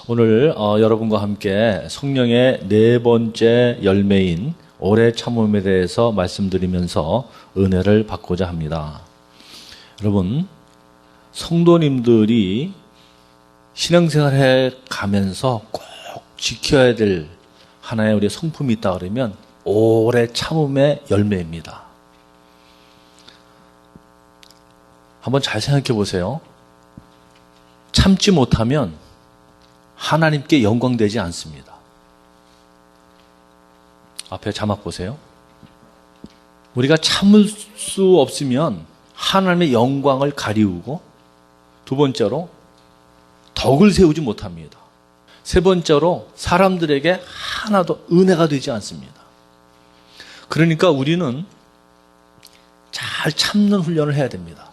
오늘 여러분과 함께 성령의 네 번째 열매인 오래 참음에 대해서 말씀드리면서 은혜를 받고자 합니다. 여러분, 성도님들이 신앙생활해 가면서 꼭 지켜야 될 하나의 우리의 성품이 있다 그러면 오래 참음의 열매입니다. 한번 잘 생각해 보세요. 참지 못하면 하나님께 영광되지 않습니다. 앞에 자막 보세요. 우리가 참을 수 없으면 하나님의 영광을 가리우고, 두 번째로 덕을 세우지 못합니다. 세 번째로 사람들에게 하나도 은혜가 되지 않습니다. 그러니까 우리는 잘 참는 훈련을 해야 됩니다.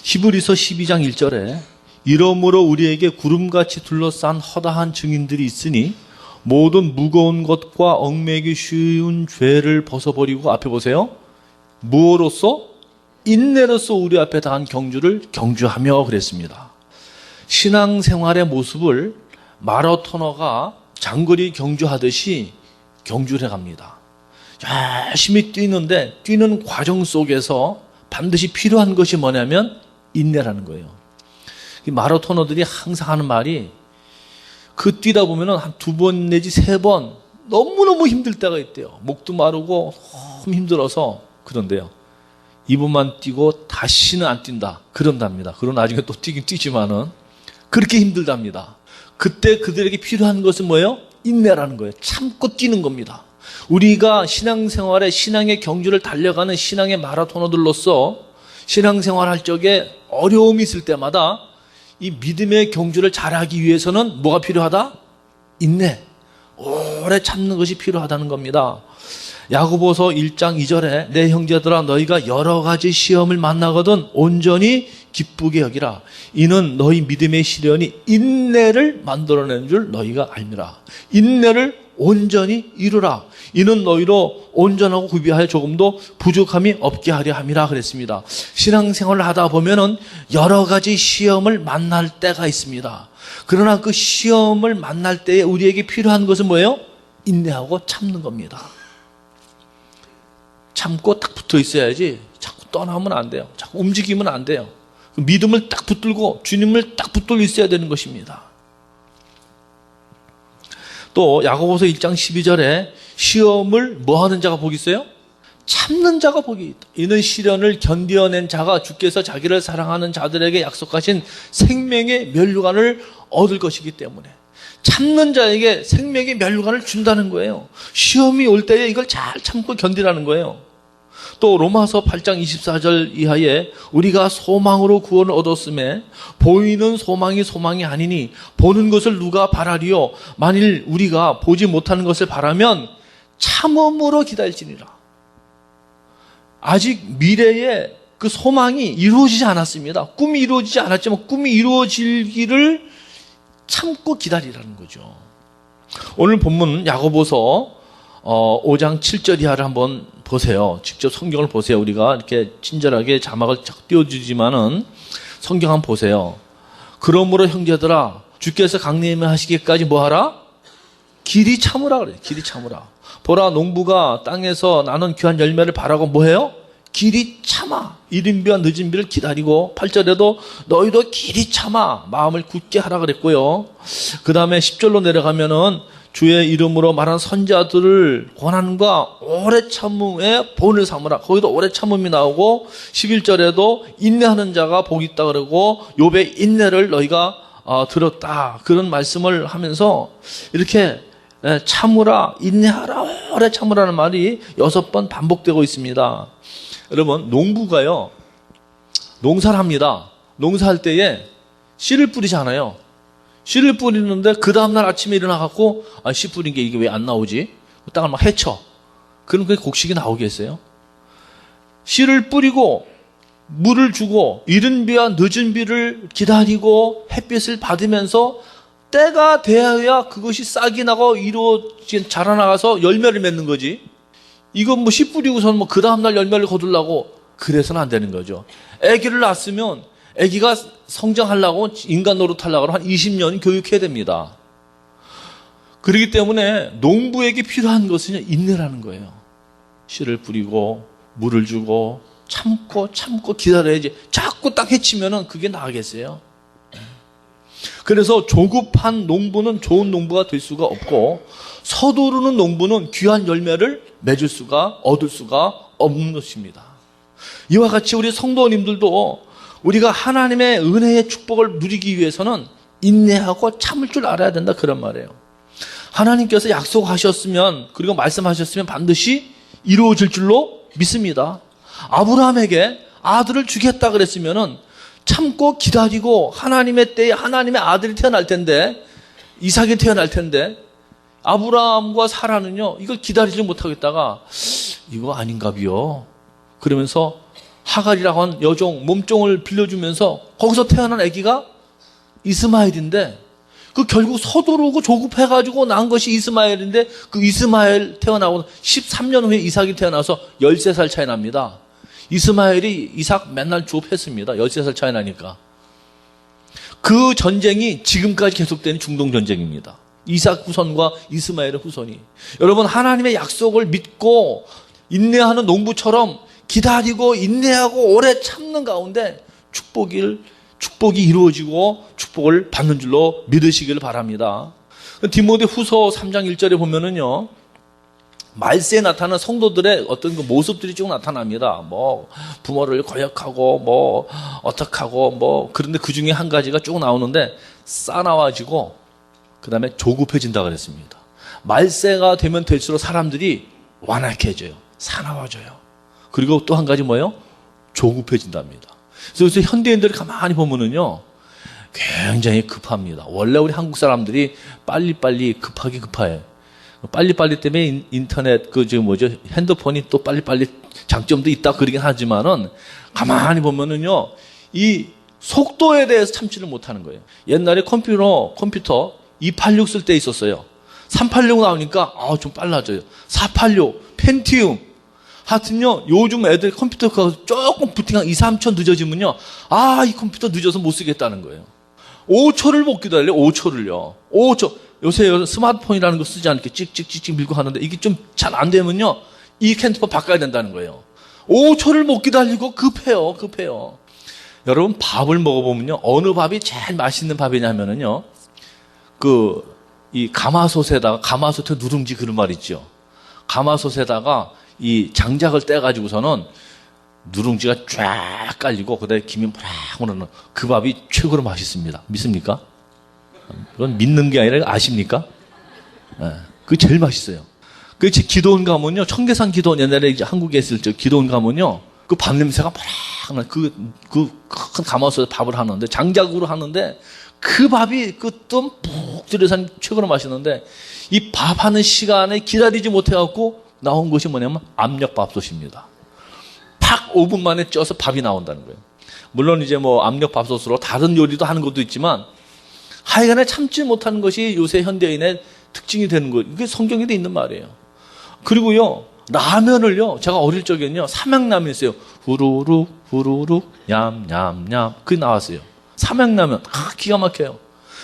히브리서 12장 1절에 이러므로 우리에게 구름같이 둘러싼 허다한 증인들이 있으니 모든 무거운 것과 얽매기 쉬운 죄를 벗어버리고, 앞에 보세요. 무엇으로써? 인내로써 우리 앞에 다한 경주를 경주하며 그랬습니다. 신앙생활의 모습을 마라토너가 장거리 경주하듯이 경주를 해갑니다. 열심히 뛰는데 뛰는 과정 속에서 반드시 필요한 것이 뭐냐면 인내라는 거예요. 이 마라토너들이 항상 하는 말이, 그 뛰다 보면 한 2번 내지 3번 너무너무 힘들 때가 있대요. 목도 마르고 너무 힘들어서. 그런데요, 2번만 뛰고 다시는 안 뛴다 그런답니다. 그럼 나중에 또 뛰긴 뛰지만은 그렇게 힘들답니다. 그때 그들에게 필요한 것은 뭐예요? 인내라는 거예요. 참고 뛰는 겁니다. 우리가 신앙생활에 신앙의 경주를 달려가는 신앙의 마라토너들로서 신앙생활 할 적에 어려움이 있을 때마다 이 믿음의 경주를 잘하기 위해서는 뭐가 필요하다? 인내, 오래 참는 것이 필요하다는 겁니다. 야고보서 1장 2절에 내 형제들아 너희가 여러 가지 시험을 만나거든 온전히 기쁘게 여기라. 이는 너희 믿음의 시련이 인내를 만들어내는 줄 너희가 알미라. 인내를 온전히 이루라. 이는 너희로 온전하고 구비하여 조금도 부족함이 없게 하려 함이라 그랬습니다. 신앙생활을 하다 보면은 여러 가지 시험을 만날 때가 있습니다. 그러나 그 시험을 만날 때에 우리에게 필요한 것은 뭐예요? 인내하고 참는 겁니다. 참고 딱 붙어 있어야지 자꾸 떠나면 안 돼요. 자꾸 움직이면 안 돼요. 믿음을 딱 붙들고 주님을 딱 붙들고 있어야 되는 것입니다. 또 야고보서 1장 12절에 시험을 뭐 하는 자가 복이 있어요? 참는 자가 복이 있다. 이는 시련을 견뎌낸 자가 주께서 자기를 사랑하는 자들에게 약속하신 생명의 면류관을 얻을 것이기 때문에 참는 자에게 생명의 면류관을 준다는 거예요. 시험이 올 때에 이걸 잘 참고 견디라는 거예요. 또 로마서 8장 24절 이하에 우리가 소망으로 구원을 얻었음에 보이는 소망이 아니니 보는 것을 누가 바라리요? 만일 우리가 보지 못하는 것을 바라면 참음으로 기다릴지니라. 아직 미래에 그 소망이 이루어지지 않았습니다. 꿈이 이루어지지 않았지만 꿈이 이루어지기를 참고 기다리라는 거죠. 오늘 본문 야고보서 5장 7절 이하를 한번 보세요. 직접 성경을 보세요. 우리가 이렇게 친절하게 자막을 띄워주지만은 성경 한번 보세요. 그러므로 형제들아 주께서 강림을 하시기까지 뭐하라? 길이 참으라 그래요. 길이 참으라. 보라 농부가 땅에서 나는 귀한 열매를 바라고 뭐해요? 길이 참아. 이른 비와 늦은 비를 기다리고 8절에도 너희도 길이 참아 마음을 굳게 하라 그랬고요. 그 다음에 10절로 내려가면은 주의 이름으로 말한 선자들을 고난과 오래 참음의 본을 삼으라. 거기도 오래 참음이 나오고 11절에도 인내하는 자가 복이 있다 그러고 욥의 인내를 너희가 들었다. 그런 말씀을 하면서 이렇게 참으라, 인내하라, 오래 참으라는 말이 6번 반복되고 있습니다. 여러분, 농부가요, 농사를 합니다. 농사할 때에 씨를 뿌리잖아요. 씨를 뿌리는데 그 다음날 아침에 일어나갖고 씨 뿌린 게 이게 왜 안 나오지? 땅을 막 헤쳐. 그럼 그게 곡식이 나오겠어요? 씨를 뿌리고 물을 주고 이른 비와 늦은 비를 기다리고 햇빛을 받으면서 때가 되어야 그것이 싹이 나고 자라나가서 열매를 맺는 거지. 이건 뭐 씨 뿌리고서는 뭐 그 다음날 열매를 거두려고 그래서는 안 되는 거죠. 아기를 낳았으면 아기가 성장하려고 인간 노릇하려고 한 20년 교육해야 됩니다. 그렇기 때문에 농부에게 필요한 것은 인내라는 거예요. 씨를 뿌리고 물을 주고 참고 기다려야지. 자꾸 딱 해치면은 그게 나겠어요. 그래서 조급한 농부는 좋은 농부가 될 수가 없고, 서두르는 농부는 귀한 열매를 얻을 수가 없는 것입니다. 이와 같이 우리 성도님들도 우리가 하나님의 은혜의 축복을 누리기 위해서는 인내하고 참을 줄 알아야 된다, 그런 말이에요. 하나님께서 약속하셨으면, 그리고 말씀하셨으면 반드시 이루어질 줄로 믿습니다. 아브라함에게 아들을 주겠다 그랬으면은 참고 기다리고 하나님의 때에 하나님의 아들이 태어날 텐데, 이삭이 태어날 텐데, 아브라함과 사라는요, 이걸 기다리지 못하겠다가 이거 아닌가비요. 그러면서 하갈이라고 하는 여종 몸종을 빌려주면서 거기서 태어난 아기가 이스마엘인데, 그 결국 서두르고 조급해가지고 낳은 것이 이스마엘인데, 그 이스마엘 태어나고 13년 후에 이삭이 태어나서 13살 차이 납니다. 이스마엘이 이삭 맨날 조업했습니다. 13살 차이 나니까. 그 전쟁이 지금까지 계속되는 중동 전쟁입니다. 이삭 후손과 이스마엘의 후손이. 여러분, 하나님의 약속을 믿고 인내하는 농부처럼 기다리고 인내하고 오래 참는 가운데 축복이 이루어지고 축복을 받는 줄로 믿으시기를 바랍니다. 디모데 후서 3장 1절에 보면은요, 말세에 나타나는 성도들의 어떤 그 모습들이 쭉 나타납니다. 뭐 부모를 거역하고 뭐 어떡하고 뭐, 그런데 그 중에 한 가지가 쭉 나오는데, 싸나워지고 그 다음에 조급해진다 그랬습니다. 말세가 되면 될수록 사람들이 완악해져요. 사나워져요. 그리고 또 한 가지 뭐예요? 조급해진답니다. 그래서 현대인들이 가만히 보면은요, 굉장히 급합니다. 원래 우리 한국 사람들이 빨리빨리 급해요. 빨리빨리 때문에 인터넷, 핸드폰이 또 빨리빨리 장점도 있다 그러긴 하지만은, 가만히 보면은요, 이 속도에 대해서 참지를 못하는 거예요. 옛날에 컴퓨터 286 쓸 때 있었어요. 386 나오니까 좀 빨라져요. 486, 펜티움. 하여튼요, 요즘 애들 컴퓨터가 조금 부팅한 2, 3초 늦어지면요, 이 컴퓨터 늦어서 못 쓰겠다는 거예요. 5초를 못 기다려요. 5초를요. 5초. 요새 스마트폰이라는 거 쓰지 않게 찍찍찍찍 밀고 하는데, 이게 좀 잘 안 되면요, 이 핸드폰 바꿔야 된다는 거예요. 5초를 못 기다리고 급해요. 여러분, 밥을 먹어보면요, 어느 밥이 제일 맛있는 밥이냐면은요, 이 가마솥 누룽지, 그런 말 있죠. 가마솥에다가 이 장작을 떼가지고서는 누룽지가 쫙 깔리고 그다음에 김이 모락 오르는 그 밥이 최고로 맛있습니다. 믿습니까? 그건 믿는 게 아니라 아십니까? 네, 그게 제일 맛있어요. 그 기도원 가면요, 청계산 기도원, 옛날에 이제 한국에 있을 때 기도원 가면요, 그 밥 냄새가 모락 나. 그 큰 가마솥에 밥을 하는데, 장작으로 하는데, 그 밥이 푹 들여서 최고로 맛있는데, 이 밥하는 시간에 기다리지 못해갖고 나온 것이 뭐냐면 압력밥솥입니다. 팍 5분 만에 쪄서 밥이 나온다는 거예요. 물론 이제 뭐 압력밥솥으로 다른 요리도 하는 것도 있지만, 하여간에 참지 못하는 것이 요새 현대인의 특징이 되는 거예요. 이게 성경에도 있는 말이에요. 그리고요, 라면을요, 제가 어릴 적에는요, 삼양라면 있어요. 후루룩 냠냠냠, 그게 나왔어요. 삼양라면, 기가 막혀요.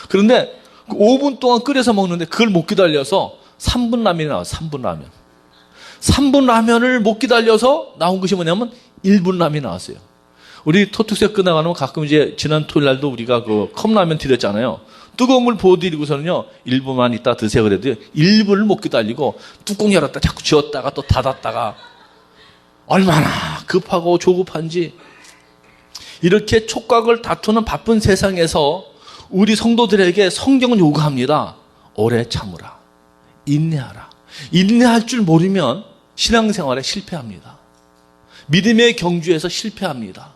그런데 5분 동안 끓여서 먹는데 그걸 못 기다려서 3분 라면이 나왔어요. 3분 라면. 3분 라면을 못 기다려서 나온 것이 뭐냐면 1분 라면이 나왔어요. 우리 토특세 끝나가면 가끔 이제 지난 토요일 날도 우리가 그 컵라면 드렸잖아요. 뜨거운 물 부어드리고서는요, 1분만 있다 드세요. 그래도 1분을 못 기다리고 뚜껑 열었다 자꾸 지웠다가 또 닫았다가, 얼마나 급하고 조급한지. 이렇게 촉각을 다투는 바쁜 세상에서 우리 성도들에게 성경은 요구합니다. 오래 참으라. 인내하라. 인내할 줄 모르면 신앙생활에 실패합니다. 믿음의 경주에서 실패합니다.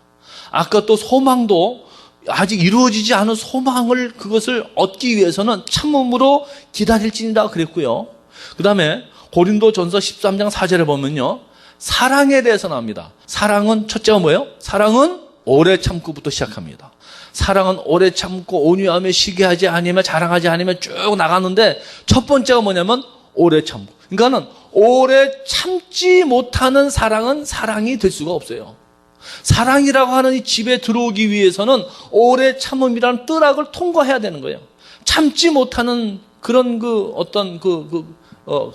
아까 또 소망도 아직 이루어지지 않은 소망을, 그것을 얻기 위해서는 참음으로 기다릴지니라 그랬고요. 그 다음에 고린도전서 13장 4절에 보면요, 사랑에 대해서 나옵니다. 사랑은 첫째가 뭐예요? 사랑은 오래 참고부터 시작합니다. 사랑은 오래 참고 온유하며 시기하지 아니며 자랑하지 아니며 쭉 나가는데, 첫 번째가 뭐냐면 오래 참고. 그러니까는 오래 참지 못하는 사랑은 사랑이 될 수가 없어요. 사랑이라고 하는 이 집에 들어오기 위해서는 오래 참음이라는 뜰악을 통과해야 되는 거예요. 참지 못하는 그런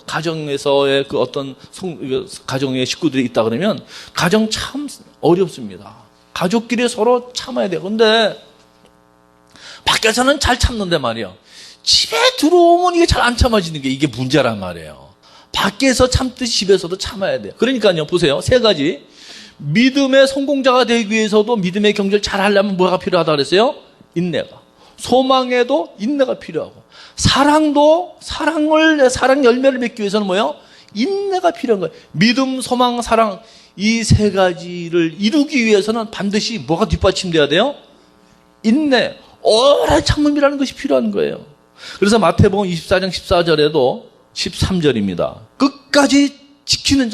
가정에서의 가정의 식구들이 있다 그러면 가정 참 어렵습니다. 가족끼리 서로 참아야 돼요. 근데 밖에서는 잘 참는데 말이에요. 집에 들어오면 이게 잘 안 참아지는 게 이게 문제란 말이에요. 밖에서 참듯이 집에서도 참아야 돼요. 그러니까요, 보세요. 세 가지. 믿음의 성공자가 되기 위해서도 믿음의 경주를 잘 하려면 뭐가 필요하다 그랬어요? 인내가. 소망에도 인내가 필요하고. 사랑 열매를 맺기 위해서는 뭐예요? 인내가 필요한 거예요. 믿음, 소망, 사랑. 이 세 가지를 이루기 위해서는 반드시 뭐가 뒷받침돼야 돼요? 인내. 오래 참음이라는 것이 필요한 거예요. 그래서 마태복음 24장 14절에도 13절입니다. 끝까지 지키는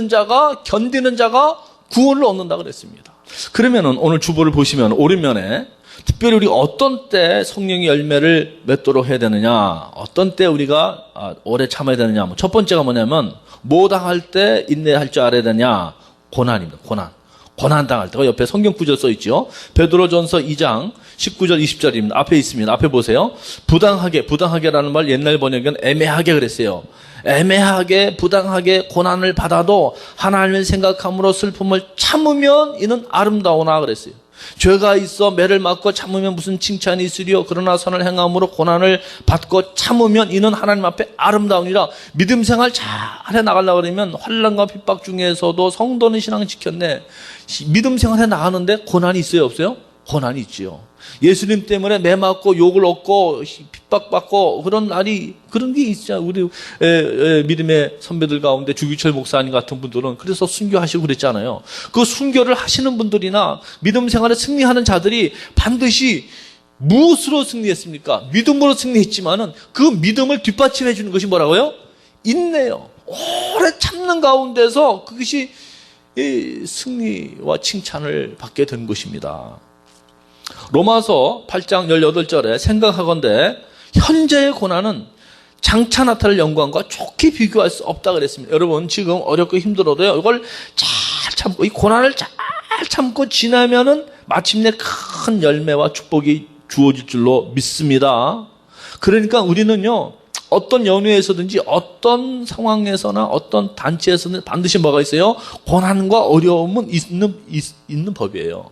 자가 견디는 자가 구원을 얻는다 그랬습니다. 그러면은 오늘 주보를 보시면 오른면에 특별히 우리가 어떤 때 성령의 열매를 맺도록 해야 되느냐, 어떤 때 우리가 오래 참아야 되느냐. 첫 번째가 뭐냐면 뭐 당할 때 인내할 줄 알아야 되냐? 고난입니다. 고난 당할 때가 옆에 성경 구절 써 있죠. 베드로전서 2장 19절 20절입니다. 앞에 있습니다. 앞에 보세요. 부당하게라는 말 옛날 번역은 애매하게 그랬어요. 애매하게 부당하게 고난을 받아도 하나님을 생각함으로 슬픔을 참으면 이는 아름다우나 그랬어요. 죄가 있어 매를 맞고 참으면 무슨 칭찬이 있으리요. 그러나 선을 행함으로 고난을 받고 참으면 이는 하나님 앞에 아름다우니라. 믿음 생활 잘해 나가려고 그러면 환난과 핍박 중에서도 성도는 신앙을 지켰네. 믿음 생활해 나가는데 고난이 있어요, 없어요? 고난이 있지요. 예수님 때문에 매 맞고 욕을 얻고 핍박받고 그런 게 있죠. 우리 믿음의 선배들 가운데 주기철 목사님 같은 분들은 그래서 순교하시고 그랬잖아요. 그 순교를 하시는 분들이나 믿음 생활에 승리하는 자들이 반드시 무엇으로 승리했습니까? 믿음으로 승리했지만은 그 믿음을 뒷받침해 주는 것이 뭐라고요? 인내요. 오래 참는 가운데서 그것이 승리와 칭찬을 받게 된 것입니다. 로마서 8장 18절에 생각하건대 현재의 고난은 장차 나타날 영광과 좋게 비교할 수 없다 그랬습니다. 여러분 지금 어렵고 힘들어도요, 이걸 잘 참고 이 고난을 잘 참고 지나면은 마침내 큰 열매와 축복이 주어질 줄로 믿습니다. 그러니까 우리는요, 어떤 연후에서든지 어떤 상황에서나 어떤 단체에서는 반드시 뭐가 있어요? 고난과 어려움은 있는 법이에요.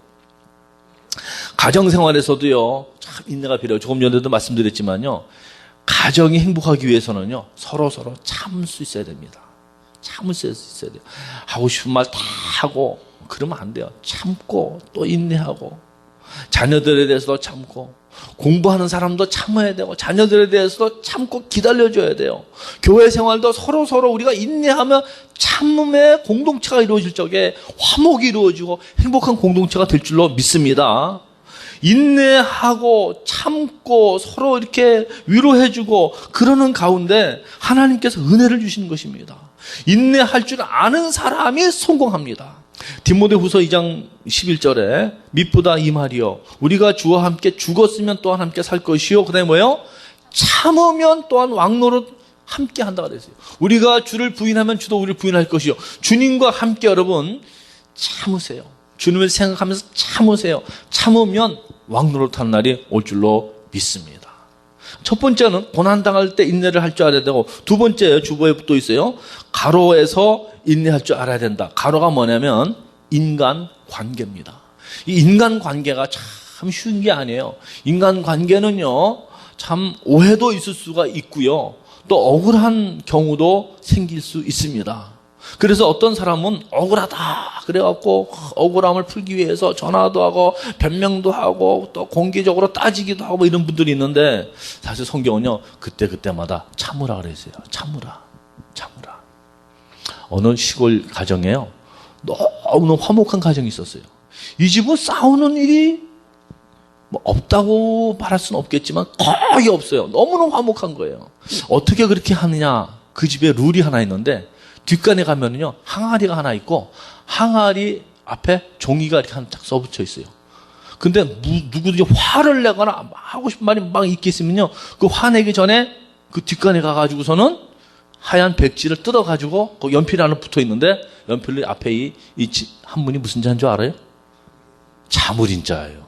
가정생활에서도요, 참 인내가 필요해요. 조금 전에도 말씀드렸지만요, 가정이 행복하기 위해서는요, 서로 참을 수 있어야 됩니다. 참을 수 있어야 돼요. 하고 싶은 말 다 하고 그러면 안 돼요. 참고 또 인내하고, 자녀들에 대해서도 참고, 공부하는 사람도 참아야 되고, 자녀들에 대해서도 참고 기다려줘야 돼요. 교회 생활도 서로 우리가 인내하면 참음의 공동체가 이루어질 적에 화목이 이루어지고 행복한 공동체가 될 줄로 믿습니다. 인내하고 참고 서로 이렇게 위로해주고 그러는 가운데 하나님께서 은혜를 주시는 것입니다. 인내할 줄 아는 사람이 성공합니다. 디모데후서 2장 11절에 mit보다 이 말이요, 우리가 주와 함께 죽었으면 또한 함께 살 것이요, 그 다음에 뭐예요? 참으면 또한 왕노릇 함께 한다 그랬어요. 우리가 주를 부인하면 주도 우리를 부인할 것이요. 주님과 함께 여러분 참으세요. 주님을 생각하면서 참으세요. 참으면 왕노릇하는 날이 올 줄로 믿습니다. 첫 번째는 고난당할 때 인내를 할 줄 알아야 되고, 두 번째 주보에 또 있어요. 가로에서 인내할 줄 알아야 된다. 가로가 뭐냐면 인간관계입니다. 이 인간관계가 참 쉬운 게 아니에요. 인간관계는요, 참 오해도 있을 수가 있고요, 또 억울한 경우도 생길 수 있습니다. 그래서 어떤 사람은 억울하다 그래갖고 억울함을 풀기 위해서 전화도 하고 변명도 하고 또 공개적으로 따지기도 하고 이런 분들이 있는데, 사실 성경은요, 그때마다 참으라 그랬어요. 참으라. 어느 시골 가정에요, 너무 화목한 가정이 있었어요. 이 집은 싸우는 일이 뭐 없다고 말할 수는 없겠지만 거의 없어요. 너무너무 화목한 거예요. 어떻게 그렇게 하느냐, 그 집에 룰이 하나 있는데, 뒷간에 가면은요, 항아리가 하나 있고, 항아리 앞에 종이가 이렇게 하나 딱 써붙여 있어요. 근데 누구든지 화를 내거나 하고 싶은 말이 막 있겠으면요, 그 화내기 전에 그 뒷간에 가가지고서는 하얀 백지를 뜯어가지고 그 연필이 하나 붙어 있는데 연필 앞에 이 한문이 무슨 자인 줄 알아요? 자물인자예요.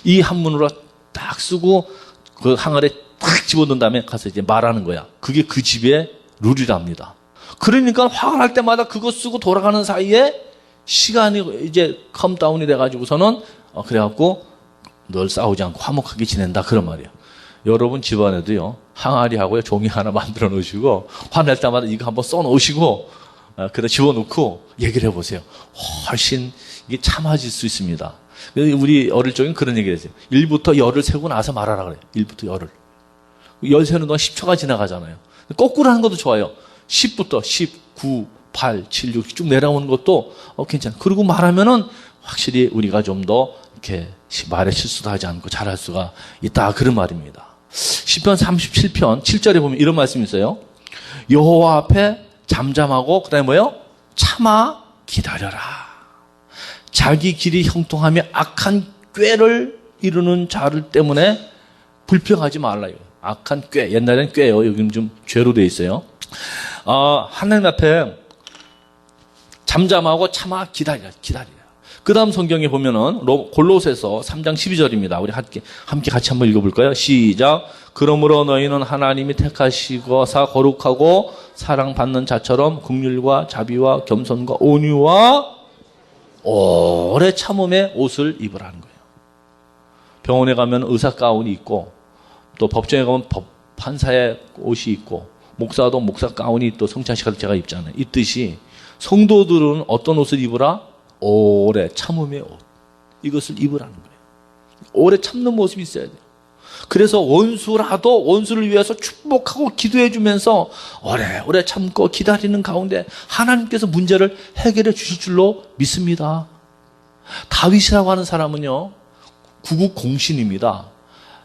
이 한문으로 딱 쓰고 그 항아리에 딱 집어넣은 다음에 가서 이제 말하는 거야. 그게 그 집의 룰이랍니다. 그러니까 화가 날 때마다 그거 쓰고 돌아가는 사이에 시간이 이제 컴다운이 돼가지고서는 그래갖고 늘 싸우지 않고 화목하게 지낸다 그런 말이에요. 여러분 집안에도요 항아리하고요 종이 하나 만들어 놓으시고 화낼 때마다 이거 한번 써 놓으시고 그다 집어넣고 얘기를 해보세요. 훨씬 이게 참아질 수 있습니다. 우리 어릴 적엔 그런 얘기를 했어요. 1부터 열을 세고 나서 말하라 그래요. 1부터 열을. 열 세는 동안 10초가 지나가잖아요. 거꾸로 하는 것도 좋아요. 10부터 10, 9, 8, 7, 6 쭉 내려오는 것도 괜찮아요. 그리고 말하면은 확실히 우리가 좀 더 이렇게 말에 실수도 하지 않고 잘할 수가 있다. 그런 말입니다. 시편 37편 7절에 보면 이런 말씀이 있어요. 여호와 앞에 잠잠하고 그다음에 뭐요? 참아 기다려라. 자기 길이 형통하며 악한 꾀를 이루는 자를 때문에 불평하지 말라요. 악한 꾀. 옛날엔 꾀요. 여기는 좀 죄로 되어 있어요. 하나님 앞에 잠잠하고 참아 기다려. 그 다음 성경에 보면은 골로새서 3장 12절입니다. 우리 함께 같이 한번 읽어볼까요? 시작. 그러므로 너희는 하나님이 택하시고사 거룩하고 사랑받는 자처럼 긍휼과 자비와 겸손과 온유와 오래 참음의 옷을 입으라는 거예요. 병원에 가면 의사 가운이 있고 또 법정에 가면 판사의 옷이 있고 목사도 목사 가운이 또 성찬식할 때 제가 입잖아요. 있듯이 성도들은 어떤 옷을 입으라? 오래 참음의 옷. 이것을 입으라는 거예요. 오래 참는 모습이 있어야 돼요. 그래서 원수라도 원수를 위해서 축복하고 기도해 주면서 오래 참고 기다리는 가운데 하나님께서 문제를 해결해 주실 줄로 믿습니다. 다윗이라고 하는 사람은요. 구국 공신입니다.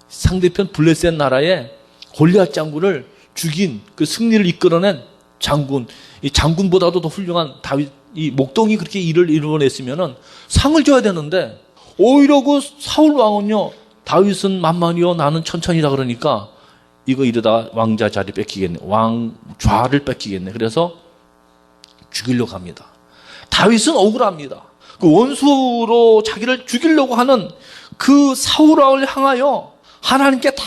상대편 블레셋 나라의 골리앗 장군을 죽인 그 승리를 이끌어낸 장군. 이 장군보다도 더 훌륭한 다윗, 이 목동이 그렇게 일을 이루어냈으면은 상을 줘야 되는데 오히려 그 사울 왕은요. 다윗은 만만이요 나는 천천히다 그러니까 이거 이러다 왕자 자리 뺏기겠네. 왕좌를 뺏기겠네. 그래서 죽이려고 합니다. 다윗은 억울합니다. 그 원수로 자기를 죽이려고 하는 그 사울왕을 향하여 하나님께 다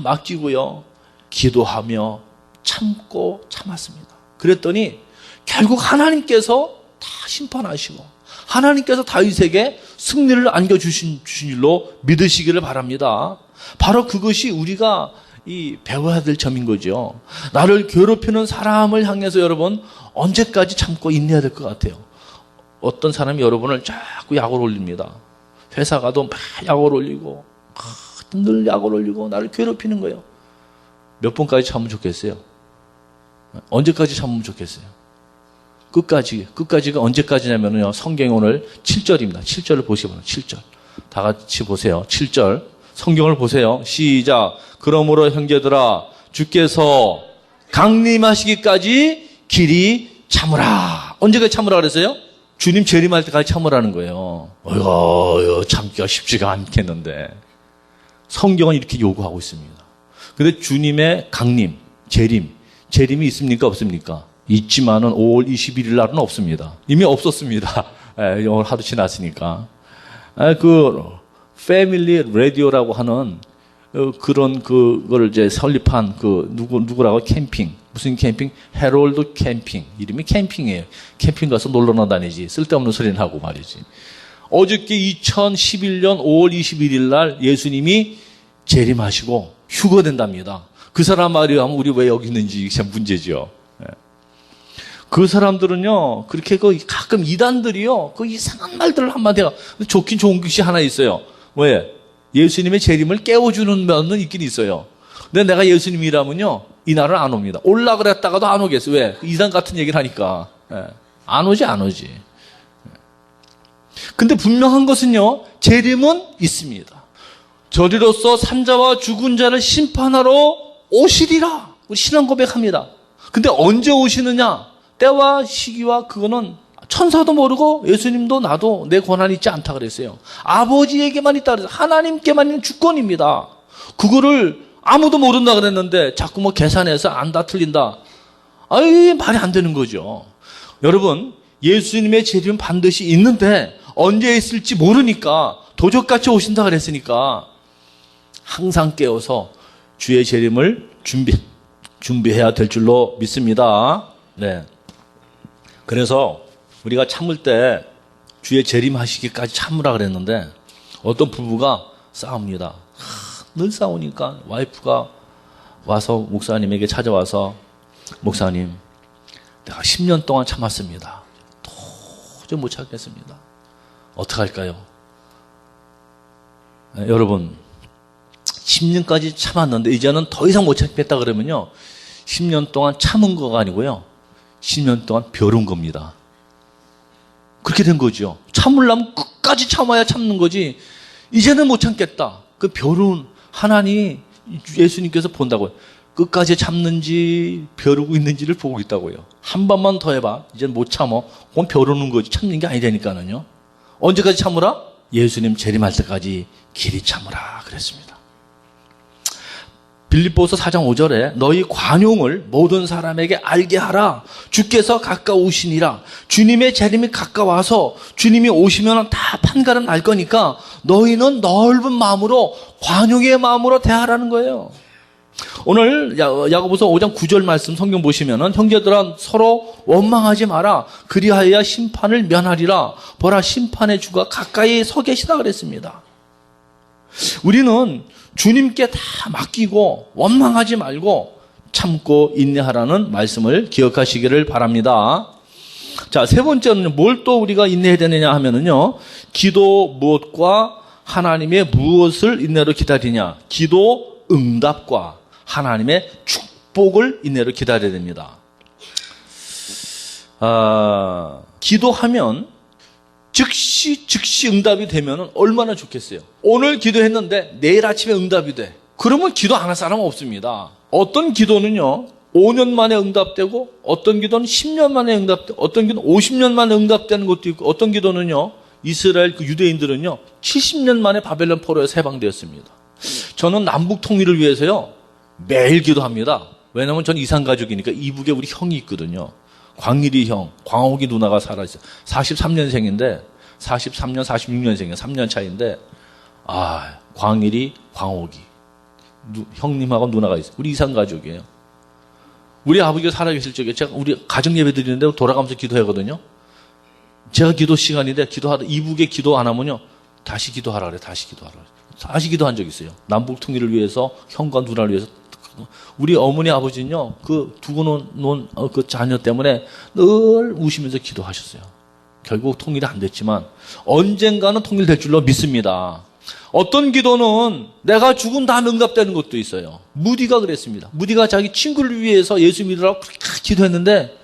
맡기고요. 기도하며 참고 참았습니다. 그랬더니 결국 하나님께서 다 심판하시고 하나님께서 다윗에게 승리를 안겨주신 줄로 믿으시기를 바랍니다. 바로 그것이 우리가 배워야 될 점인 거죠. 나를 괴롭히는 사람을 향해서 여러분 언제까지 참고 인내해야 될 것 같아요. 어떤 사람이 여러분을 자꾸 약을 올립니다. 회사 가도 막 약을 올리고 늘 약을 올리고 나를 괴롭히는 거예요. 몇 번까지 참으면 좋겠어요? 언제까지 참으면 좋겠어요? 끝까지가 언제까지냐면요. 성경에 오늘 7절입니다. 7절을 보시면 7절. 다 같이 보세요. 7절. 성경을 보세요. 시작. 그러므로 형제들아 주께서 강림하시기까지 길이 참으라. 언제까지 참으라 그랬어요? 주님 재림할 때까지 참으라는 거예요. 참기가 쉽지가 않겠는데. 성경은 이렇게 요구하고 있습니다. 근데 주님의 강림, 재림이 있습니까? 없습니까? 있지만은 5월 21일 날은 없습니다. 이미 없었습니다. 오늘 하도 지났으니까. 그 패밀리 라디오라고 하는 그런 그걸 이제 설립한 그 누구라고 캠핑 무슨 캠핑 해롤드 캠핑 이름이 캠핑이에요. 캠핑 가서 놀러나 다니지 쓸데없는 소리는 하고 말이지. 어저께 2011년 5월 21일 날 예수님이 재림하시고 휴거된답니다. 그 사람 말이 하면 우리 왜 여기 있는지 참 문제죠. 그 사람들은요, 그렇게 가끔 이단들이요, 그 이상한 말들을 한마디가, 좋긴 좋은 것이 하나 있어요. 왜? 예수님의 재림을 깨워주는 면은 있긴 있어요. 근데 내가 예수님이라면요, 이 날은 안 옵니다. 올라 그랬다가도 안 오겠어. 왜? 이단 같은 얘기를 하니까. 안 오지. 근데 분명한 것은요, 재림은 있습니다. 저리로서 산자와 죽은 자를 심판하러 오시리라. 우리 신앙 고백합니다. 근데 언제 오시느냐? 때와 시기와 그거는 천사도 모르고 예수님도 나도 내 권한이 있지 않다 그랬어요. 아버지에게만 있다 그랬어요. 하나님께만 있는 주권입니다. 그거를 아무도 모른다 그랬는데 자꾸 계산해서 안다 틀린다. 아이, 말이 안 되는 거죠. 여러분, 예수님의 재림은 반드시 있는데 언제 있을지 모르니까 도적같이 오신다 그랬으니까 항상 깨어서 주의 재림을 준비해야 될 줄로 믿습니다. 네. 그래서 우리가 참을 때 주의 재림하시기까지 참으라 그랬는데 어떤 부부가 싸웁니다. 늘 싸우니까 와이프가 와서 목사님에게 찾아와서 목사님, 내가 10년 동안 참았습니다. 도저히 못 참겠습니다. 어떡할까요? 네, 여러분 10년까지 참았는데 이제는 더 이상 못 참겠다 그러면요 10년 동안 참은 거가 아니고요 10년 동안 벼른 겁니다. 그렇게 된 거죠. 참으려면 끝까지 참아야 참는 거지 이제는 못 참겠다. 그 벼른 하나님 예수님께서 본다고요. 끝까지 참는지 벼르고 있는지를 보고 있다고요. 한 번만 더 해봐. 이제는 못 참어. 그건 벼르는 거지 참는 게 아니라니까요. 언제까지 참으라? 예수님 재림할 때까지 길이 참으라 그랬습니다. 빌립보서 4장 5절에 너희 관용을 모든 사람에게 알게 하라. 주께서 가까우시니라. 주님의 재림이 가까워서 주님이 오시면 다 판가름 날 거니까 너희는 넓은 마음으로 관용의 마음으로 대하라는 거예요. 오늘 야고보서 5장 9절 말씀 성경 보시면은 형제들아 서로 원망하지 마라. 그리하여야 심판을 면하리라. 보라 심판의 주가 가까이 서 계시다 그랬습니다. 우리는 주님께 다 맡기고 원망하지 말고 참고 인내하라는 말씀을 기억하시기를 바랍니다. 자, 세 번째는 뭘 또 우리가 인내해야 되느냐 하면은요. 기도 무엇과 하나님의 무엇을 인내로 기다리냐. 기도 응답과 하나님의 축복을 인내로 기다려야 됩니다. 기도하면 즉시 응답이 되면 얼마나 좋겠어요. 오늘 기도했는데 내일 아침에 응답이 돼. 그러면 기도 안 할 사람은 없습니다. 어떤 기도는요 5년 만에 응답되고 어떤 기도는 10년 만에 응답되고 어떤 기도는 50년 만에 응답되는 것도 있고 어떤 기도는요 이스라엘 그 유대인들은요 70년 만에 바벨론 포로에서 해방되었습니다. 저는 남북 통일을 위해서요 매일 기도합니다. 왜냐하면 전 이산가족이니까 이북에 우리 형이 있거든요. 광일이 형, 광옥이 누나가 살아있어요. 43년생인데 43년, 46년생이에요. 3년 차인데 광일이, 광옥이 형님하고 누나가 있어요. 우리 이산가족이에요. 우리 아버지가 살아계실 적에 제가 우리 가정 예배 드리는데 돌아가면서 기도하거든요. 제가 기도 시간인데 기도하다 이북에 기도 안 하면요 다시 기도하라 그래. 다시 기도하라 그래. 다시 기도한 적 있어요. 남북 통일을 위해서 형과 누나를 위해서. 우리 어머니 아버지는요 그 두고 놓은 그 자녀 때문에 늘 우시면서 기도하셨어요. 결국 통일이 안 됐지만 언젠가는 통일될 줄로 믿습니다. 어떤 기도는 내가 죽은 다음에 응답되는 것도 있어요. 무디가 그랬습니다. 무디가 자기 친구를 위해서 예수 믿으라고 그렇게 기도했는데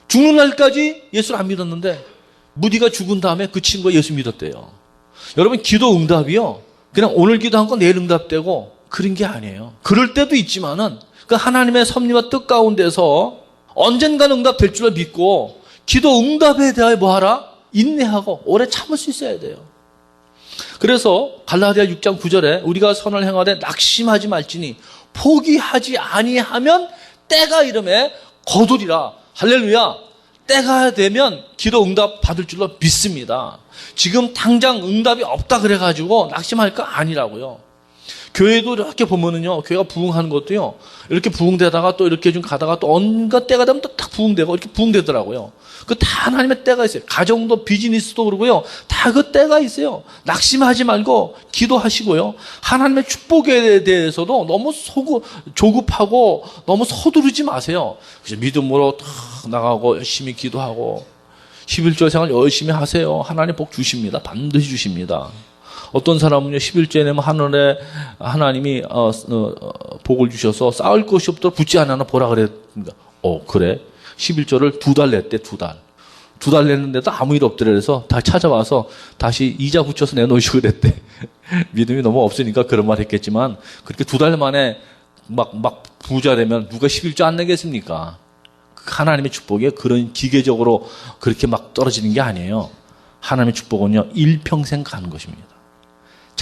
죽는 날까지 예수를 안 믿었는데 무디가 죽은 다음에 그 친구가 예수 믿었대요. 여러분 기도 응답이요 그냥 오늘 기도한 건 내일 응답되고 그런 게 아니에요. 그럴 때도 있지만은 그 하나님의 섭리와 뜻 가운데서 언젠가는 응답될 줄로 믿고 기도 응답에 대하여 뭐하라? 인내하고 오래 참을 수 있어야 돼요. 그래서 갈라디아 6장 9절에 우리가 선을 행하되 낙심하지 말지니 포기하지 아니하면 때가 이름에 거두리라. 할렐루야. 때가 되면 기도 응답 받을 줄로 믿습니다. 지금 당장 응답이 없다 그래가지고 낙심할 거 아니라고요. 교회도 이렇게 보면은요, 교회가 부흥하는 것도요, 이렇게 부흥되다가 또 이렇게 좀 가다가 또 언가 때가 되면 또 딱 부흥되고 이렇게 부흥되더라고요. 그 다 하나님의 때가 있어요. 가정도 비즈니스도 그러고요, 다 그 때가 있어요. 낙심하지 말고 기도하시고요. 하나님의 축복에 대해서도 너무 조급하고 너무 서두르지 마세요. 그래서 믿음으로 탁 나가고 열심히 기도하고 11조 생활 열심히 하세요. 하나님 복 주십니다. 반드시 주십니다. 어떤 사람은요 11조에 내면 하늘에 하나님이 복을 주셔서 쌓을 것이 없도록 붙지 않나 보라 그랬습니다. 그래? 11조를 2달 냈대. 2달 냈는데도 아무 일 없더래. 그래서 다 찾아와서 다시 이자 붙여서 내놓으시고 그랬대. 믿음이 너무 없으니까 그런 말 했겠지만 그렇게 2달 만에 막 부자 되면 누가 11조 안 내겠습니까? 하나님의 축복이 그런 기계적으로 그렇게 막 떨어지는 게 아니에요. 하나님의 축복은요 일평생 가는 것입니다.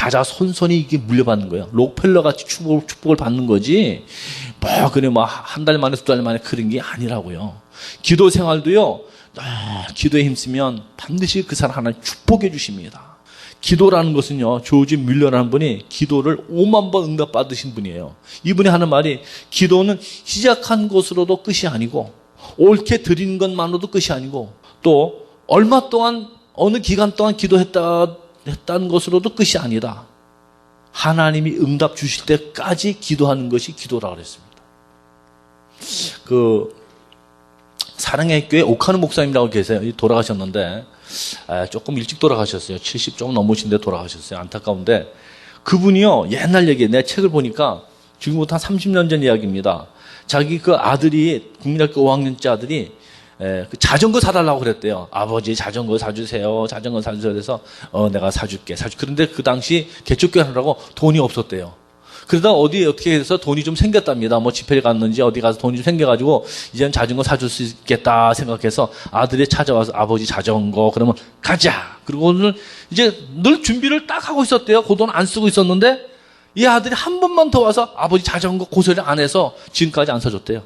자자손손이 이게 물려받는 거예요. 록펠러 같이 축복을 받는 거지. 뭐 그래 뭐 한 달 만에 두 달 만에 그런 게 아니라고요. 기도 생활도요. 기도에 힘쓰면 반드시 그 사람 하나님 축복해 주십니다. 기도라는 것은요. 조지 뮬러라는 분이 기도를 5만 번 응답받으신 분이에요. 이분이 하는 말이 기도는 시작한 것으로도 끝이 아니고 옳게 드리는 것만으로도 끝이 아니고 또 얼마 동안 어느 기간 동안 기도했다는 것으로도 끝이 아니다. 하나님이 응답 주실 때까지 기도하는 것이 기도라고 그랬습니다. 사랑의 교회 오카노 목사님이라고 계세요. 돌아가셨는데 조금 일찍 돌아가셨어요. 70 좀 넘으신데 돌아가셨어요. 안타까운데 그분이요. 옛날 얘기예요. 내 책을 보니까 지금부터 한 30년 전 이야기입니다. 자기 그 아들이 국민학교 5학년째 아들이 자전거 사달라고 그랬대요. 아버지 자전거 사주세요. 자전거 사주세요. 그래서 내가 사줄게. 그런데 그 당시 개척교회 하느라고 돈이 없었대요. 그러다 어떻게 해서 돈이 좀 생겼답니다. 뭐 집회를 갔는지 어디 가서 돈이 좀 생겨가지고 이제는 자전거 사줄 수 있겠다 생각해서 아들이 찾아와서 아버지 자전거 그러면 가자. 그리고 오늘 이제 늘 준비를 딱 하고 있었대요. 그 돈 안 쓰고 있었는데 이 아들이 한 번만 더 와서 아버지 자전거 고소리 안 해서 지금까지 안 사줬대요.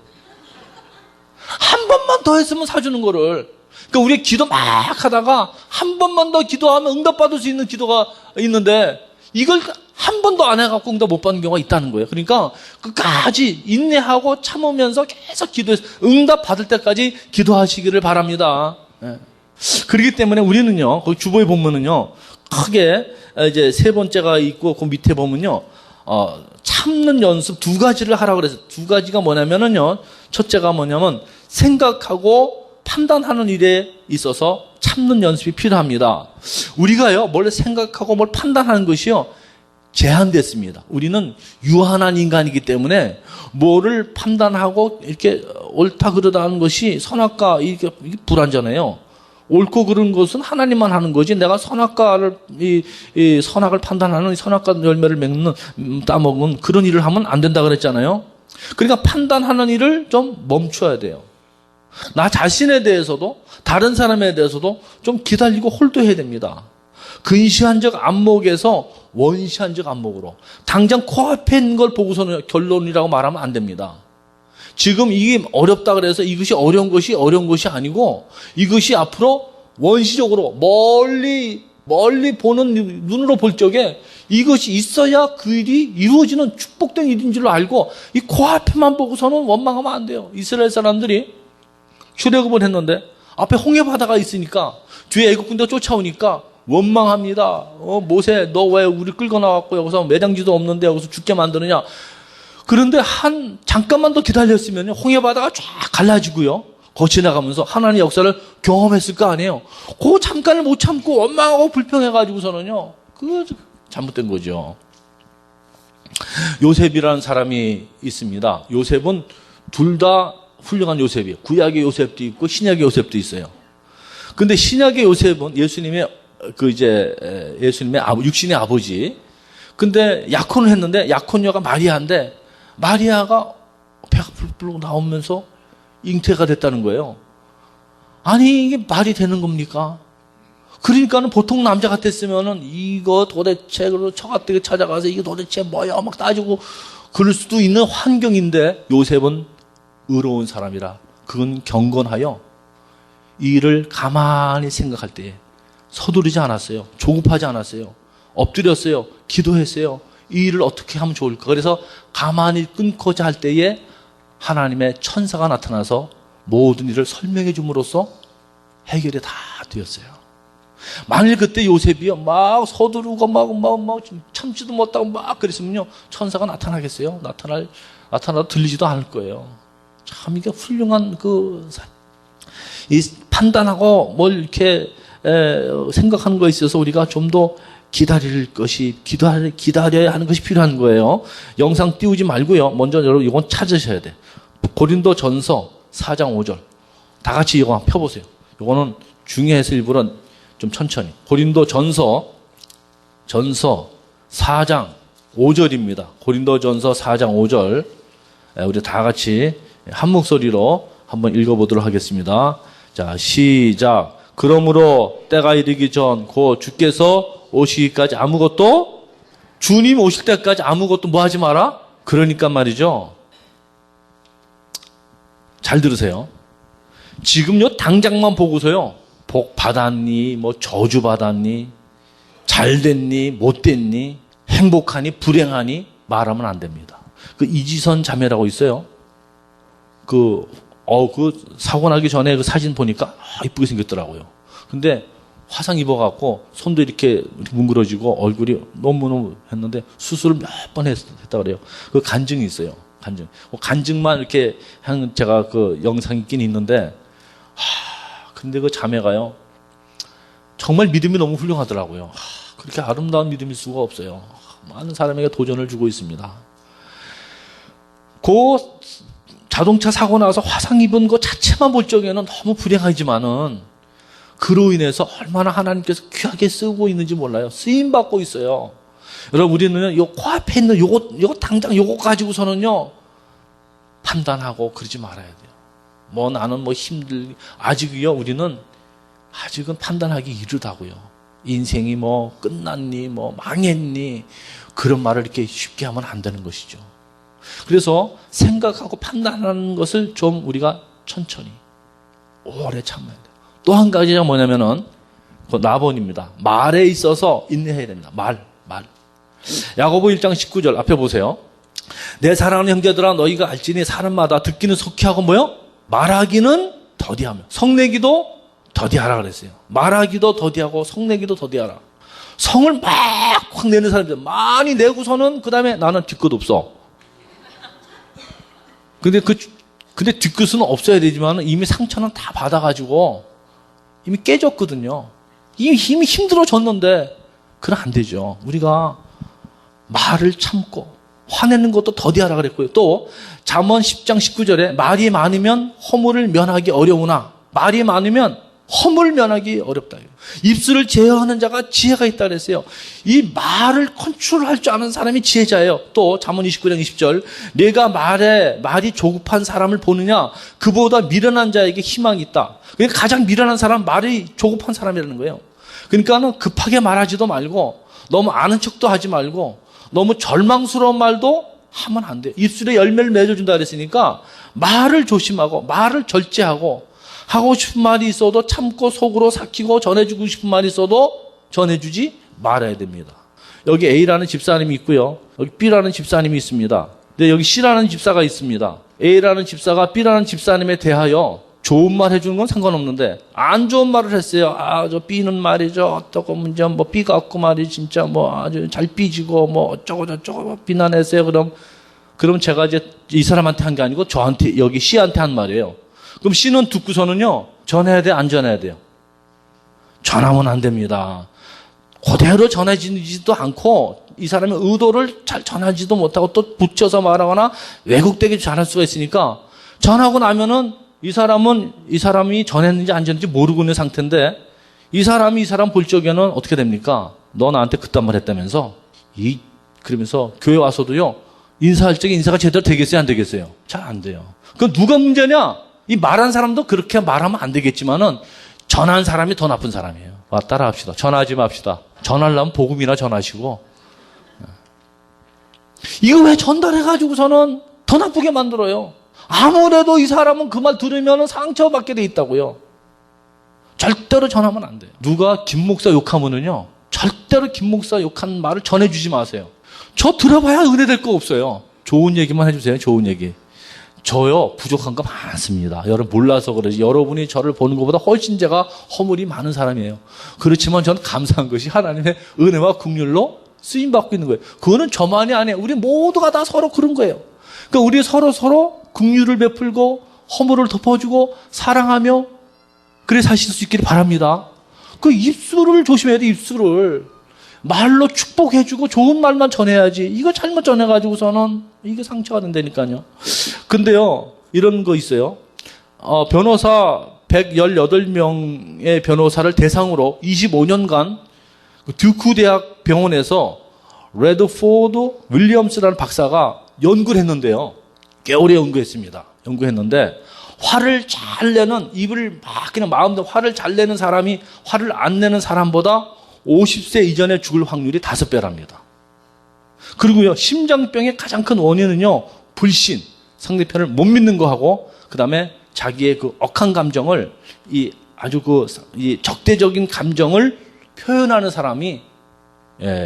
한 번만 더 했으면 사주는 거를. 그러니까 우리 기도 막 하다가 한 번만 더 기도하면 응답받을 수 있는 기도가 있는데 이걸 한 번도 안 해갖고 응답 못 받는 경우가 있다는 거예요. 그러니까 끝까지 인내하고 참으면서 계속 기도해서 응답 받을 때까지 기도하시기를 바랍니다. 그렇기 때문에 우리는요, 거기 주보에 보면은요, 크게 이제 세 번째가 있고 그 밑에 보면요, 참는 연습 두 가지를 하라고 그래서 두 가지가 뭐냐면은요, 첫째가 뭐냐면 생각하고 판단하는 일에 있어서 참는 연습이 필요합니다. 우리가요, 뭘 생각하고 뭘 판단하는 것이요, 제한됐습니다. 우리는 유한한 인간이기 때문에 뭐를 판단하고 이렇게 옳다 그르다 하는 것이 선악과 이게 불완전해요. 옳고 그른 것은 하나님만 하는 거지 내가 선악과를 이 선악을 판단하는 선악과 열매를 맺는 따먹은 그런 일을 하면 안 된다 그랬잖아요. 그러니까 판단하는 일을 좀 멈춰야 돼요. 나 자신에 대해서도 다른 사람에 대해서도 좀 기다리고 홀도해야 됩니다. 근시한적 안목에서 원시한적 안목으로 당장 코앞에 있는 걸 보고서는 결론이라고 말하면 안 됩니다. 지금 이게 어렵다 그래서 이것이 어려운 것이 아니고 이것이 앞으로 원시적으로 멀리 보는 눈으로 볼 적에 이것이 있어야 그 일이 이루어지는 축복된 일인 줄로 알고 이 코앞에만 보고서는 원망하면 안 돼요. 이스라엘 사람들이 출애굽을 했는데 앞에 홍해 바다가 있으니까 뒤에 애국 군대가 쫓아오니까 원망합니다. 모세 너 왜 우리 끌고 나왔고 여기서 매장지도 없는데 여기서 죽게 만드느냐. 그런데 잠깐만 더 기다렸으면 홍해 바다가 쫙 갈라지고요. 거기 지나가면서 하나님의 역사를 경험했을 거 아니에요. 그 잠깐을 못 참고 원망하고 불평해가지고서는요. 그거 잘못된 거죠. 요셉이라는 사람이 있습니다. 요셉은 둘 다 훌륭한 요셉이에요. 구약의 요셉도 있고 신약의 요셉도 있어요. 근데 신약의 요셉은 예수님의 육신의 아버지. 근데 약혼을 했는데 약혼녀가 마리아인데 마리아가 배가 불불 나오면서 잉태가 됐다는 거예요. 아니 이게 말이 되는 겁니까? 그러니까는 보통 남자 같았으면은 이거 도대체 그리고 처가댁에 찾아가서 이게 도대체 뭐야 막 따지고 그럴 수도 있는 환경인데 요셉은 의로운 사람이라 그건 경건하여 이 일을 가만히 생각할 때에 서두르지 않았어요. 조급하지 않았어요. 엎드렸어요. 기도했어요. 이 일을 어떻게 하면 좋을까? 그래서 가만히 끊고자 할 때에 하나님의 천사가 나타나서 모든 일을 설명해 줌으로써 해결이 다 되었어요. 만일 그때 요셉이요 막 서두르고 막 참지도 못하고 막 그랬으면요 천사가 나타나겠어요? 나타나도 들리지도 않을 거예요. 참 이게 훌륭한 이 판단하고 뭘 이렇게 생각하는 거에 있어서 우리가 좀 더 기다려야 하는 것이 필요한 거예요. 영상 띄우지 말고요. 먼저 여러분 이건 찾으셔야 돼. 고린도전서 4장 5절. 다 같이 이거 한번 펴보세요. 이거는 중요해서 일부러 좀 천천히. 고린도전서 4장 5절입니다. 고린도전서 4장 5절. 우리 다 같이 한 목소리로 한번 읽어보도록 하겠습니다. 자, 시작. 그러므로 때가 이르기 전 곧 주께서 오시기까지 아무것도 주님 오실 때까지 아무것도 뭐 하지 마라? 그러니까 말이죠. 잘 들으세요. 지금요, 당장만 보고서요, 복 받았니, 뭐 저주 받았니, 잘 됐니, 못 됐니, 행복하니, 불행하니 말하면 안 됩니다. 그 이지선 자매라고 있어요. 그 사고 나기 전에 그 사진 보니까 이쁘게 생겼더라고요. 근데 화상 입어갖고 손도 이렇게 뭉그러지고 얼굴이 너무너무 했는데 수술을 몇 번 했다 그래요. 그 간증이 있어요. 간증만 이렇게 한 제가 그 영상이 있긴 있는데, 근데 그 자매가요, 정말 믿음이 너무 훌륭하더라고요. 그렇게 아름다운 믿음일 수가 없어요. 많은 사람에게 도전을 주고 있습니다. 그 자동차 사고 나서 화상 입은 것 자체만 볼 적에는 너무 불행하지만은 그로 인해서 얼마나 하나님께서 귀하게 쓰고 있는지 몰라요. 쓰임 받고 있어요. 여러분, 우리는 요 코앞에 있는 요거 당장 요거 가지고서는요, 판단하고 그러지 말아야 돼요. 뭐 나는 뭐 아직이요, 우리는 아직은 판단하기 이르다고요. 인생이 뭐 끝났니, 뭐 망했니, 그런 말을 이렇게 쉽게 하면 안 되는 것이죠. 그래서 생각하고 판단하는 것을 좀 우리가 천천히 오래 참아야 돼요. 또 한 가지가 뭐냐면은 그 나본입니다. 말에 있어서 인내해야 됩니다. 말. 야고보 1장 19절 앞에 보세요. 내 사랑하는 형제들아, 너희가 알지니 사람마다 듣기는 속히 하고 뭐요? 말하기는 더디하며. 성내기도 더디하라 그랬어요. 말하기도 더디하고 성내기도 더디하라. 성을 막 확 내는 사람들 많이 내고서는 그 다음에 나는 뒤끝 없어. 근데 뒤끝은 없어야 되지만 이미 상처는 다 받아가지고 이미 깨졌거든요. 이미 힘들어졌는데 그럼 안 되죠. 우리가 말을 참고 화내는 것도 더디하라 그랬고요. 또 잠언 10장 19절에 말이 많으면 허물을 면하기 어려우나 말이 많으면 허물 면하기 어렵다. 입술을 제어하는 자가 지혜가 있다 그랬어요. 이 말을 컨트롤할 줄 아는 사람이 지혜자예요. 또 잠언 29장 20절 내가 말이 조급한 사람을 보느냐 그보다 미련한 자에게 희망이 있다. 그러니까 가장 미련한 사람은 말이 조급한 사람이라는 거예요. 그러니까 급하게 말하지도 말고 너무 아는 척도 하지 말고 너무 절망스러운 말도 하면 안 돼요. 입술에 열매를 맺어준다 그랬으니까 말을 조심하고 말을 절제하고 하고 싶은 말이 있어도 참고 속으로 삭히고 전해주고 싶은 말이 있어도 전해주지 말아야 됩니다. 여기 A라는 집사님이 있고요. 여기 B라는 집사님이 있습니다. 근데 여기 C라는 집사가 있습니다. A라는 집사가 B라는 집사님에 대하여 좋은 말 해주는 건 상관없는데 안 좋은 말을 했어요. 저 B는 말이죠. 어떻고 문제 뭐 B 갖고 말이 진짜 뭐 아주 잘 삐지고 뭐 어쩌고 저쩌고 비난했어요. 그럼 제가 이제 이 사람한테 한 게 아니고 저한테 여기 C한테 한 말이에요. 그럼 C는 듣고서는요, 전해야 돼, 안 전해야 돼요? 전하면 안 됩니다. 그대로 전해지지도 않고, 이 사람의 의도를 잘 전하지도 못하고 또 붙여서 말하거나 왜곡되게 전할 수가 있으니까, 전하고 나면은 이 사람이 전했는지 안 전했는지 모르고 있는 상태인데, 이 사람 볼 적에는 어떻게 됩니까? 너 나한테 그딴 말 했다면서? 그러면서 교회 와서도요, 인사할 적에 인사가 제대로 되겠어요, 안 되겠어요? 잘 안 돼요. 그럼 누가 문제냐? 이 말한 사람도 그렇게 말하면 안 되겠지만은 전한 사람이 더 나쁜 사람이에요. 따라 합시다. 전하지 맙시다. 전하려면 복음이나 전하시고. 이거 왜 전달해가지고서는 더 나쁘게 만들어요? 아무래도 이 사람은 그 말 들으면 상처받게 돼 있다고요. 절대로 전하면 안 돼요. 누가 김 목사 욕하면은요, 절대로 김 목사 욕한 말을 전해주지 마세요. 저 들어봐야 은혜 될 거 없어요. 좋은 얘기만 해주세요. 좋은 얘기. 저요, 부족한 거 많습니다. 여러분 몰라서 그러지. 여러분이 저를 보는 것보다 훨씬 제가 허물이 많은 사람이에요. 그렇지만 저는 감사한 것이 하나님의 은혜와 긍휼로 쓰임받고 있는 거예요. 그거는 저만이 아니에요. 우리 모두가 다 서로 그런 거예요. 그러니까 우리 서로 긍휼을 베풀고 허물을 덮어주고 사랑하며 그래 사실 수 있기를 바랍니다. 그 입술을 조심해야 돼. 입술을. 말로 축복해주고 좋은 말만 전해야지. 이거 잘못 전해가지고서는 이게 상처가 된다니까요. 근데요, 이런 거 있어요. 변호사 118명의 변호사를 대상으로 25년간 듀크 대학 병원에서 레드포드 윌리엄스라는 박사가 연구를 했는데요. 꽤 오래 연구했습니다. 연구했는데 화를 잘 내는, 입을 막 그냥 마음대로 화를 잘 내는 사람이 화를 안 내는 사람보다 50세 이전에 죽을 확률이 5배랍니다. 그리고요, 심장병의 가장 큰 원인은요, 불신, 상대편을 못 믿는 거하고, 그 다음에 자기의 그 억한 감정을, 이 적대적인 감정을 표현하는 사람이,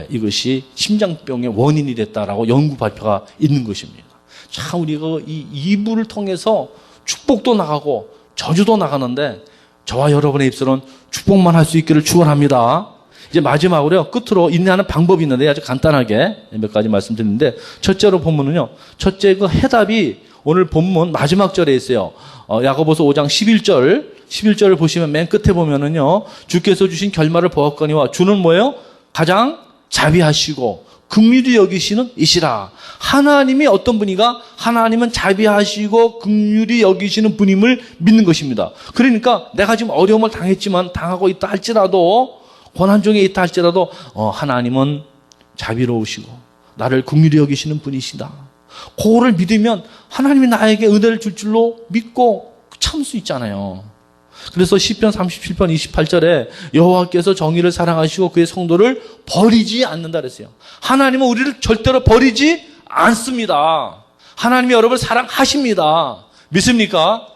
이것이 심장병의 원인이 됐다라고 연구 발표가 있는 것입니다. 참, 우리가 이 이불을 통해서 축복도 나가고, 저주도 나가는데, 저와 여러분의 입술은 축복만 할 수 있기를 축원합니다. 이제 마지막으로요, 끝으로 인내하는 방법이 있는데 아주 간단하게 몇 가지 말씀드리는데, 첫째로 보면은요, 첫째 그 해답이 오늘 본문 마지막 절에 있어요. 야고보서 5장 11절을 보시면 맨 끝에 보면은요, 주께서 주신 결말을 보았거니와 주는 뭐예요? 가장 자비하시고 긍휼히 여기시는 이시라. 하나님이 어떤 분이가? 하나님은 자비하시고 긍휼히 여기시는 분임을 믿는 것입니다. 그러니까 내가 지금 어려움을 당하고 있다 할지라도, 고난 중에 있다 할지라도 하나님은 자비로우시고 나를 긍휼히 여기시는 분이시다. 그거를 믿으면 하나님이 나에게 은혜를 줄 줄로 믿고 참을 수 있잖아요. 그래서 시편 37편 28절에 여호와께서 정의를 사랑하시고 그의 성도를 버리지 않는다 그랬어요. 하나님은 우리를 절대로 버리지 않습니다. 하나님이 여러분을 사랑하십니다. 믿습니까?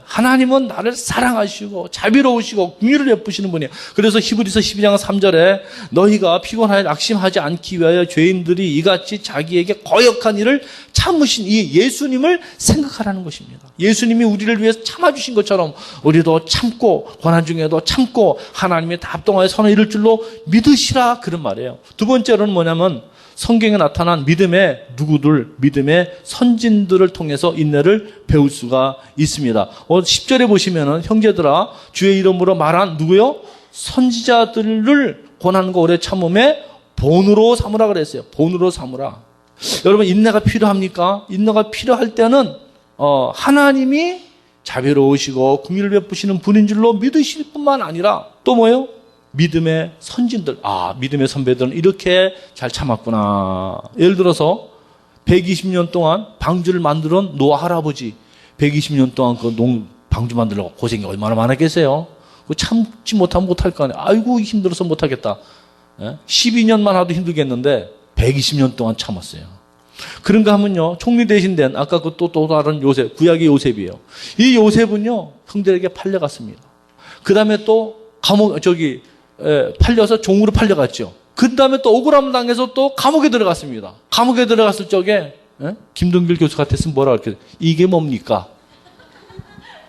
하나님은 나를 사랑하시고 자비로우시고 긍휼을 베푸시는 분이에요. 그래서 히브리서 12장 3절에 너희가 피곤하여 낙심하지 않기 위하여 죄인들이 이같이 자기에게 거역한 일을 참으신 이 예수님을 생각하라는 것입니다. 예수님이 우리를 위해서 참아주신 것처럼 우리도 참고 고난 중에도 참고 하나님의 합동하여 선을 이룰 줄로 믿으시라, 그런 말이에요. 두 번째로는 뭐냐면 성경에 나타난 믿음의 선진들을 통해서 인내를 배울 수가 있습니다. 10절에 보시면은 형제들아 주의 이름으로 말한 누구요? 선지자들을 고난과 오래 참음에 본으로 삼으라 그랬어요. 본으로 삼으라. 여러분, 인내가 필요합니까? 인내가 필요할 때는 하나님이 자비로우시고 긍휼을 베푸시는 분인 줄로 믿으실 뿐만 아니라 또 뭐예요? 믿음의 선진들, 믿음의 선배들은 이렇게 잘 참았구나. 예를 들어서 120년 동안 방주를 만들어 놓은 노아 할아버지, 120년 동안 그 방주 만들려고 고생이 얼마나 많았겠어요. 참지 못하면 못할 거 아니에요. 아이고 힘들어서 못하겠다. 12년만 하도 힘들겠는데 120년 동안 참았어요. 그런가 하면요, 총리 대신 된 아까 그 또 다른 요셉, 구약의 요셉이에요. 이 요셉은요 형들에게 팔려갔습니다. 그 다음에 또 팔려서 종으로 팔려갔죠. 그 다음에 또 억울함 당해서 또 감옥에 들어갔습니다. 감옥에 들어갔을 적에 김동길 교수 같았으면 뭐라 그랬겠어요? 이게 뭡니까?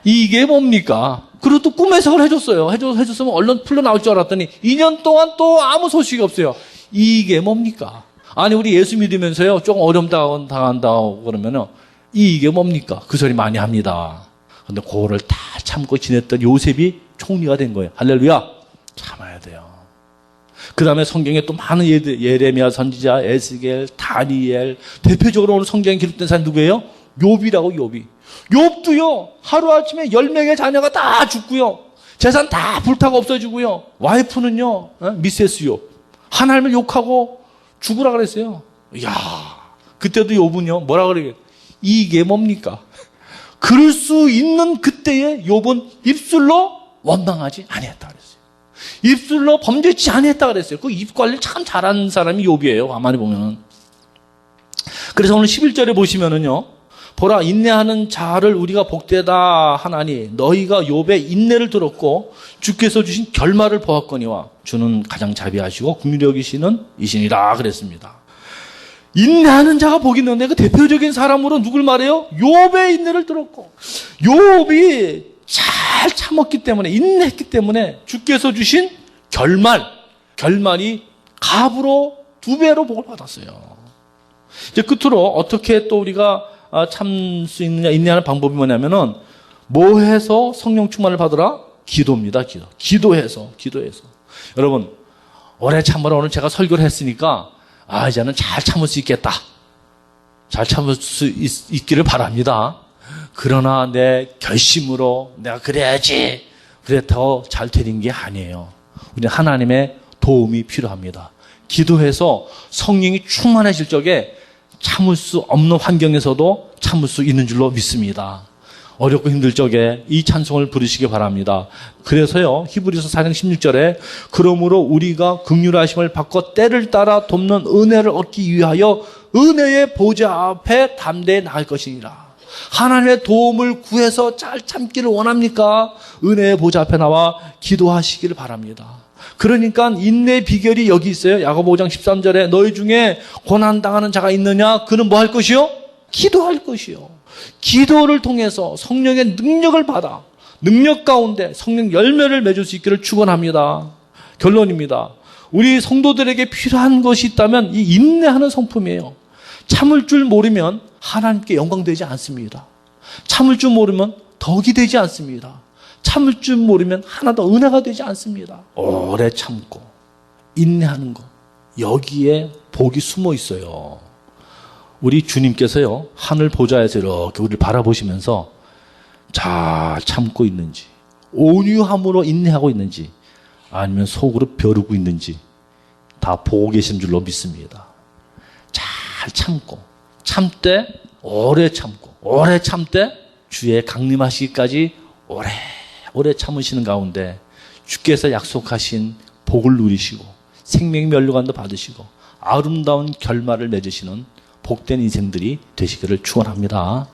이게 뭡니까? 그리고 또 꿈 해석을 해줬어요. 해줬으면 얼른 풀려 나올 줄 알았더니 2년 동안 또 아무 소식이 없어요. 이게 뭡니까? 아니, 우리 예수 믿으면서요 조금 어려움 당한다고 그러면요, 이게 뭡니까? 그 소리 많이 합니다. 근데 그거를 다 참고 지냈던 요셉이 총리가 된 거예요. 할렐루야. 참아야 돼요. 그 다음에 성경에 또 많은 예레미야 선지자, 에스겔, 다니엘, 대표적으로 오늘 성경에 기록된 사람 누구예요? 욥이라고. 욥도요 하루아침에 10명의 자녀가 다 죽고요, 재산 다 불타고 없어지고요, 와이프는요 미세스 욥, 하나님을 욕하고 죽으라 그랬어요. 이야, 그때도 욥은요 뭐라 그래요? 이게 뭡니까? 그럴 수 있는 그때의 욥은 입술로 원망하지 아니했다 그랬어요. 입술로 범죄치 아니했다 그랬어요. 그 입 관리 참 잘하는 사람이 욥이에요. 가만히 보면은. 그래서 오늘 11절에 보시면은요, 보라 인내하는 자를 우리가 복되다 하나니 너희가 욥의 인내를 들었고 주께서 주신 결말을 보았거니와 주는 가장 자비하시고 긍휼히 여기시는 이신이라 그랬습니다. 인내하는 자가 복이 있는데 그 대표적인 사람으로 누굴 말해요? 욥의 인내를 들었고, 욥이 잘 참았기 때문에, 인내했기 때문에 주께서 주신 결말이 갑으로 2배로 복을 받았어요. 이제 끝으로 어떻게 또 우리가 참 수 있느냐, 인내하는 방법이 뭐냐면은 뭐 해서 성령 충만을 받으라? 기도입니다. 기도해서. 여러분, 오래 참으라 오늘 제가 설교를 했으니까 이제는 잘 참을 수 있겠다. 잘 참을 수 있기를 바랍니다. 그러나 내 결심으로 내가 그래야지, 그렇다고 잘 되는 게 아니에요. 우리는 하나님의 도움이 필요합니다. 기도해서 성령이 충만해질 적에 참을 수 없는 환경에서도 참을 수 있는 줄로 믿습니다. 어렵고 힘들 적에 이 찬송을 부르시기 바랍니다. 그래서요, 히브리서 4장 16절에 그러므로 우리가 긍휼하심을 받고 때를 따라 돕는 은혜를 얻기 위하여 은혜의 보좌 앞에 담대히 나갈 것이니라. 하나님의 도움을 구해서 잘 참기를 원합니까? 은혜의 보좌 앞에 나와 기도하시기를 바랍니다. 그러니까 인내의 비결이 여기 있어요. 야고보 5장 13절에 너희 중에 고난당하는 자가 있느냐? 그는 뭐 할 것이요? 기도할 것이요. 기도를 통해서 성령의 능력을 받아 능력 가운데 성령 열매를 맺을 수 있기를 축원합니다. 결론입니다. 우리 성도들에게 필요한 것이 있다면 이 인내하는 성품이에요. 참을 줄 모르면 하나님께 영광되지 않습니다. 참을 줄 모르면 덕이 되지 않습니다. 참을 줄 모르면 하나도 은혜가 되지 않습니다. 오래 참고 인내하는 것, 여기에 복이 숨어 있어요. 우리 주님께서요, 하늘 보좌에서 이렇게 우리를 바라보시면서 잘 참고 있는지, 온유함으로 인내하고 있는지, 아니면 속으로 벼르고 있는지 다 보고 계신 줄로 믿습니다. 잘 참고, 참되 오래 참고, 오래 참되 주의 강림하시기까지 오래 참으시는 가운데 주께서 약속하신 복을 누리시고 생명의 면류관도 받으시고 아름다운 결말을 맺으시는 복된 인생들이 되시기를 축원합니다.